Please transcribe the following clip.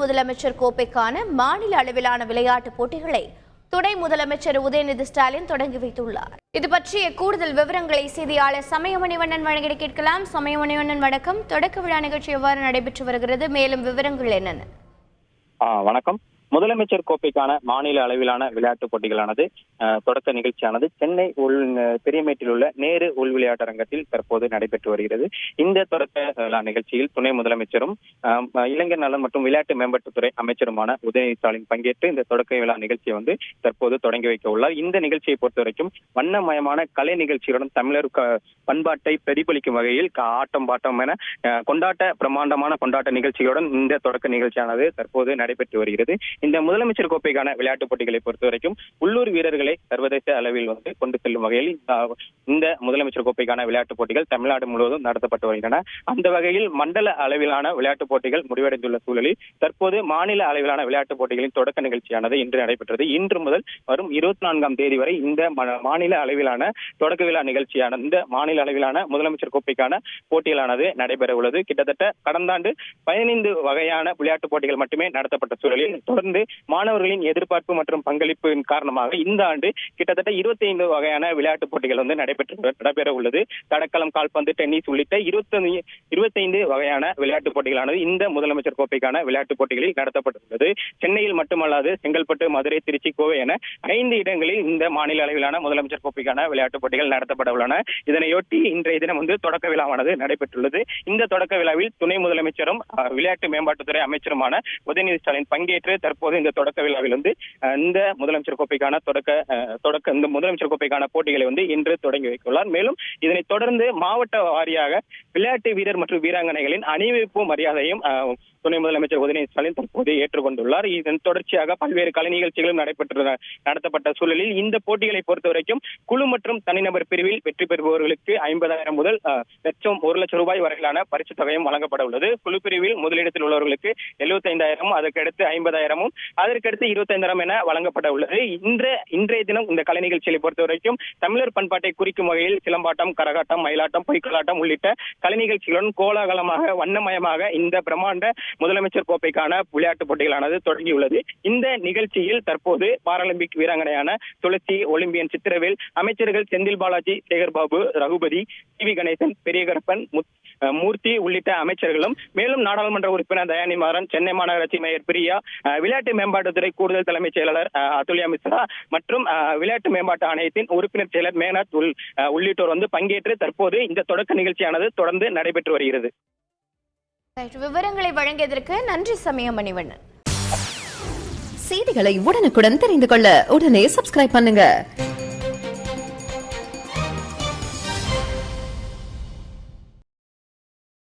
முதலமைச்சர் கோப்பைக்கான மாநில அளவிலான விளையாட்டுப் போட்டிகளை துணை முதலமைச்சர் உதயநிதி ஸ்டாலின் தொடங்கி வைத்துள்ளார். இது பற்றிய கூடுதல் விவரங்களை செய்தியாளர் சமயமணிவண்ணன் வழங்கிட கேட்கலாம். சமயமணிவண்ணன், வணக்கம். தொடக்க விழா நிகழ்ச்சி எவ்வாறு நடைபெற்று வருகிறது? மேலும் விவரங்கள் என்னென்ன? வணக்கம். முதலமைச்சர் கோப்பைக்கான மாநில அளவிலான விளையாட்டுப் போட்டிகளானது தொடக்க நிகழ்ச்சியானது சென்னை பெரியமேட்டில் உள்ள நேரு உள் விளையாட்டரங்கத்தில் தற்போது நடைபெற்று வருகிறது. இந்த தொடக்க விழா நிகழ்ச்சியில் துணை முதலமைச்சரும் இளைஞர் நலன் மற்றும் விளையாட்டு மேம்பாட்டுத்துறை அமைச்சருமான உதயநிதி ஸ்டாலின் பங்கேற்று இந்த தொடக்க விழா நிகழ்ச்சியை தற்போது தொடங்கி வைக்க உள்ளார். இந்த நிகழ்ச்சியை பொறுத்த வரைக்கும் வண்ணமயமான கலை நிகழ்ச்சியுடன் தமிழர் பண்பாட்டை பிரதிபலிக்கும் வகையில் ஆட்டம் பாட்டம் என பிரம்மாண்டமான கொண்டாட்ட நிகழ்ச்சியுடன் இந்த தொடக்க நிகழ்ச்சியானது தற்போது நடைபெற்று வருகிறது. இந்த முதலமைச்சர் கோப்பைக்கான விளையாட்டுப் போட்டிகளை பொறுத்த வரைக்கும் உள்ளூர் வீரர்களை சர்வதேச அளவில் கொண்டு செல்லும் வகையில் இந்த முதலமைச்சர் கோப்பைக்கான விளையாட்டுப் போட்டிகள் தமிழ்நாடு முழுவதும் நடத்தப்பட்டு வருகின்றன. அந்த வகையில் மண்டல அளவிலான விளையாட்டுப் போட்டிகள் முடிவடைந்துள்ள சூழலில் தற்போது மாநில அளவிலான விளையாட்டுப் போட்டிகளின் தொடக்க நிகழ்ச்சியானது இன்று நடைபெற்றது. இன்று முதல் வரும் 24ஆம் தேதி வரை இந்த மாநில அளவிலான தொடக்க விழா நிகழ்ச்சியான இந்த மாநில அளவிலான முதலமைச்சர் கோப்பைக்கான போட்டிகளானது நடைபெற உள்ளது. கிட்டத்தட்ட கடந்த ஆண்டு 15 வகையான விளையாட்டுப் போட்டிகள் மட்டுமே நடத்தப்பட்ட சூழலில் தொடர்ந்து மாணவர்களின் எதிர்பார்ப்பு மற்றும் பங்களிப்பின் காரணமாக இந்த ஆண்டு கிட்டத்தட்ட 25 வகையான விளையாட்டுப் போட்டிகள் நடைபெற உள்ளது. தடகளம், கால்பந்து, டென்னிஸ் உள்ளிட்ட 25 வகையான விளையாட்டுப் போட்டிகளானது இந்த முதலமைச்சர் கோப்பைக்கான விளையாட்டுப் போட்டிகளில் நடத்தப்பட்டுள்ளது. சென்னையில் மட்டுமல்லாது செங்கல்பட்டு, மதுரை, திருச்சி, கோவை என 5 இடங்களில் இந்த மாநில அளவிலான முதலமைச்சர் கோப்பைக்கான விளையாட்டுப் போட்டிகள் நடத்தப்பட உள்ளன. இதனையொட்டி இன்றைய தினம் தொடக்க விழாவானது நடைபெற்றுள்ளது. இந்த தொடக்க விழாவில் துணை முதலமைச்சரும் விளையாட்டு மேம்பாட்டுத்துறை அமைச்சருமான உதயநிதி ஸ்டாலின் பங்கேற்று தற்போது இந்த தொடக்க விழாவில் இந்த முதலமைச்சர் கோப்பைக்கான இந்த முதலமைச்சர் கோப்பைக்கான போட்டிகளை இன்று தொடங்கி வைத்துள்ளார். மேலும் இதனைத் தொடர்ந்து மாவட்ட வாரியாக விளையாட்டு வீரர் மற்றும் வீராங்கனைகளின் அணிவகுப்பு மரியாதையும் துணை முதலமைச்சர் உதயநிதி ஸ்டாலின் தற்போது ஏற்றுக்கொண்டுள்ளார். இதன் தொடர்ச்சியாக பல்வேறு கலை நிகழ்ச்சிகளும் நடத்தப்பட்ட சூழலில் இந்த போட்டிகளை பொறுத்த வரைக்கும் குழு மற்றும் தனிநபர் பிரிவில் வெற்றி பெறுபவர்களுக்கு 50,000 முதல் 1 லட்சம் ரூபாய் வரையிலான பரிசு தொகையும் வழங்கப்பட உள்ளது. குழு பிரிவில் முதலிடத்தில் உள்ளவர்களுக்கு 75,000, அதற்கடுத்து 50,000, அதற்கடுத்து 25,000 என வழங்கப்பட உள்ளது. இன்றைய தினம் இந்த கலை நிகழ்ச்சிகளை பொறுத்த வரைக்கும் தமிழர் பண்பாட்டை குறிக்கும் வகையில் சிலம்பாட்டம், கரகாட்டம், மயிலாட்டம், பொய்க்கலாட்டம் உள்ளிட்ட கலை நிகழ்ச்சிகளுடன் கோலாகலமாக வண்ணமயமாக இந்த பிரம்மாண்ட முதலமைச்சர் கோப்பைக்கான விளையாட்டுப் போட்டிகளானது தொடங்கியுள்ளது. இந்த நிகழ்ச்சியில் தற்போது பாராலிம்பிக் வீராங்கனையான துளசி, ஒலிம்பியன் சித்திரவேல், அமைச்சர்கள் செந்தில் பாலாஜி, சேகர்பாபு, ரகுபதி, டி.வி. கணேசன், பெரியகரப்பன், மூர்த்தி உள்ளிட்ட அமைச்சர்களும், மேலும் நாடாளுமன்ற உறுப்பினர் தயாநிதி மாறன், சென்னை மாநகராட்சி மேயர் பிரியா, விளையாட்டு மேம்பாட்டுத்துறை கூடுதல் தலைமைச் செயலாளர் அதுல்யா மிஸ்ரா மற்றும் விளையாட்டு மேம்பாட்டு ஆணையத்தின் உறுப்பினர் செயலர் மேனாத் உள்ளிட்டோர் பங்கேற்று தற்போது இந்த தொடக்க நிகழ்ச்சியானது தொடர்ந்து நடைபெற்று வருகிறது. விவரங்களை வழங்கியதற்கு நன்றி சமயமணிவண்ணன். செய்திகளை உடனுக்குடன் தெரிந்து கொள்ள உடனே சப்ஸ்கிரைப் பண்ணுங்க.